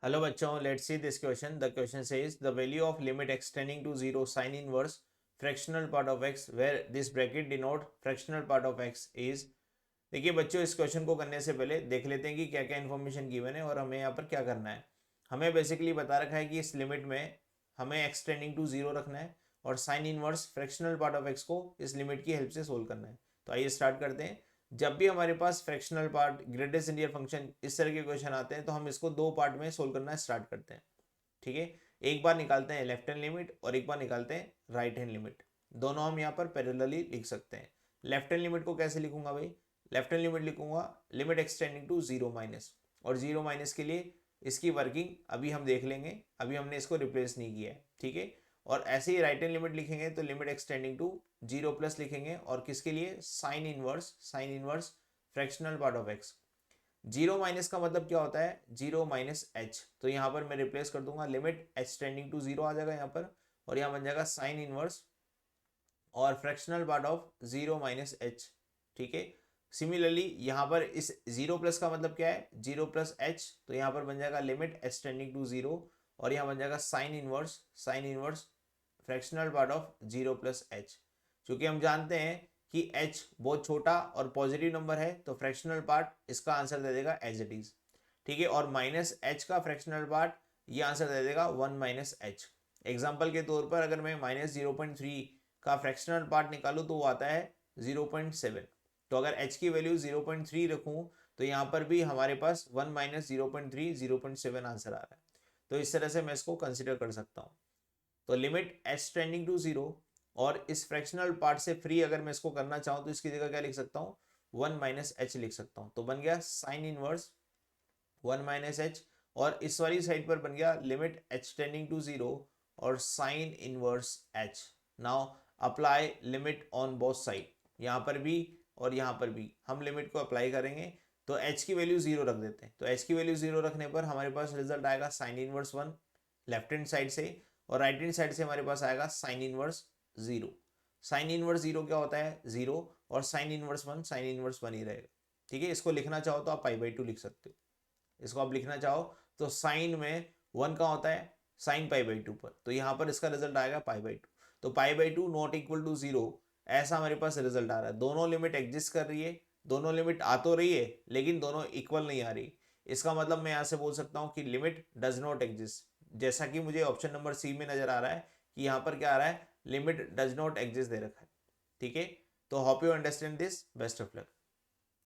Hello बच्चों, let's see this question. The question says the value of limit extending to zero sine inverse fractional part of x where this bracket denote fractional part of x is. देखिए बच्चों, इस question को करने से पहले देख लेते हैं कि क्या क्या इन्फॉर्मेशन गिवन है और हमें यहाँ पर क्या करना है. हमें बेसिकली बता रखा है कि इस लिमिट में हमें एक्सटेंडिंग टू जीरो रखना है और sine inverse fractional part of x को इस लिमिट की हेल्प से सोल्व करना है. तो आइए स्टार्ट करते हैं. जब भी हमारे पास फ्रैक्शनल पार्ट, ग्रेटेस्ट इंडियर फंक्शन, इस तरह के क्वेश्चन आते हैं तो हम इसको दो पार्ट में सोल्व करना स्टार्ट करते हैं. ठीक है. एक बार निकालते हैं लेफ्ट हैंड लिमिट और एक बार निकालते हैं राइट हैंड लिमिट. दोनों हम यहाँ पर पैरेलली लिख सकते हैं. लेफ्ट हैंड लिमिट को कैसे लिखूंगा भाई? लेफ्ट हैंड लिमिट लिखूंगा limit extending to zero minus. और जीरो माइनस के लिए इसकी वर्किंग अभी हम देख लेंगे, अभी हमने इसको रिप्लेस नहीं किया है. ठीक है. और ऐसे ही राइट हैंड लिमिट लिखेंगे तो limit extending to zero plus लिखेंगे और किसके लिए? Sine inverse fractional part of x. Zero minus का मतलब क्या होता है? Zero minus h. तो यहाँ पर मैं रिप्लेस कर दूंगा, limit h tending to zero आ जाएगा यहाँ पर और यहाँ बन जाएगा साइन इनवर्स और fractional part of zero minus h. ठीक है. सिमिलरली यहाँ पर इस जीरो प्लस का मतलब क्या है? Zero plus h. तो यहाँ पर बन जाएगा limit h tending to zero और यहाँ बन जाएगा sine inverse fractional part of zero plus h. क्योंकि हम जानते हैं कि h बहुत छोटा और पॉजिटिव नंबर है तो फ्रैक्शनल पार्ट इसका आंसर दे देगा एज इट इज. ठीक है. और माइनस एच का फ्रैक्शनल पार्ट ये आंसर दे देगा वन माइनस एच. एग्जाम्पल के तौर पर अगर मैं माइनस जीरो पॉइंट थ्री का फ्रैक्शनल पार्ट निकालूं तो वो आता है 0.7. तो अगर h की वैल्यू 0.3 रखूं तो यहाँ पर भी हमारे पास 1 माइनस 0.3 0.7 आंसर आ रहा है. तो इस तरह से मैं इसको कंसिडर कर सकता हूँ. तो limit h tending to zero और इस फ्रैक्शनल पार्ट से फ्री अगर मैं इसको करना चाहूँ तो इसकी जगह क्या लिख सकता हूँ? 1 माइनस एच लिख सकता हूँ. तो बन गया साइन इनवर्स 1 माइनस एच और इस वाली साइड पर बन गया limit h tending to zero और sine inverse h. Now apply limit on both side. यहाँ पर भी और यहाँ पर भी हम लिमिट को अप्लाई करेंगे तो h की वैल्यू जीरो रख देते हैं. तो h की वैल्यू जीरो रखने पर हमारे पास रिजल्ट आएगा sine inverse one left hand side से और राइट हैंड साइड से हमारे पास आएगा sine inverse zero. Sine inverse zero क्या होता है? जीरो. और साइन इनवर्स वन ही रहेगा. ठीक है. इसको लिखना चाहो तो आप पाई बाई टू लिख सकते हो. इसको आप लिखना चाहो तो साइन में वन का होता है साइन पाई बाई टू पर, तो यहाँ पर इसका रिजल्ट आएगा पाई बाई टू. तो pi by two not equal to zero ऐसा हमारे पास रिजल्ट आ रहा है. दोनों लिमिट एग्जिस्ट कर रही है, दोनों लिमिट आ तो रही है लेकिन दोनों इक्वल नहीं आ रही. इसका मतलब मैं यहाँ से बोल सकता हूँ कि लिमिट डज नॉट एग्जिस्ट. जैसा कि मुझे ऑप्शन नंबर सी में नजर आ रहा है कि यहाँ पर क्या आ रहा है? लिमिट डज नॉट एग्जिस्ट दे रखा है. ठीक है. तो hope you understand this. Best of luck.